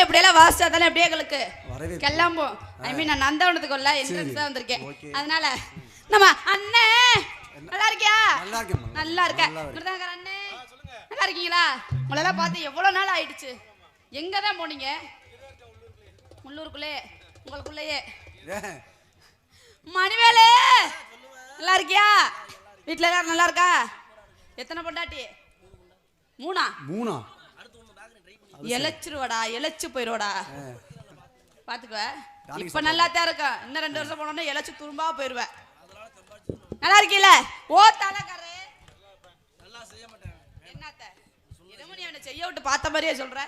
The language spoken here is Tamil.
இருந்தாலும் எப்படியெல்லாம் வாசிச்சா தானே எப்படியே எங்களுக்கு கிளம்பும். ஐ மீன் நான் நந்தவனத்துக்கு வரல என்ட்ரன்ஸ் தான் வந்திருக்கேன். அதனால நம்ம அண்ணே நல்லா இருக்கியா? நல்லா இருக்க. மிருதங்கர் அண்ணே நல்லா இருக்கீங்களா? உங்களெல்லாம் பார்த்து எவ்வளோ நாள் ஆயிடுச்சு. எங்க தான் போனீங்க? முள்ளூருக்குள்ளே உங்களுக்குள்ளேயே. மணிவேலு நல்லா இருக்கியா? வீட்டில் எல்லாரும் நல்லா இருக்கா? எத்தனை பொண்டாட்டி? மூணா? இழைச்சிருவாடா, இழைச்சு போயிடுவாடா. பாத்துக்குவ. இப்ப நல்லா தான் இருக்கும். இன்னும் 2 வருஷம் போனோம்னா இழைச்சு துரும்பா போயிடுவேன். நல்லா இருக்கீல? ஓ தலைக்காரே என்னத்த என்னமோ நீ அவனை செய்ய விட்டு பார்த்த மாதிரியே சொல்ற.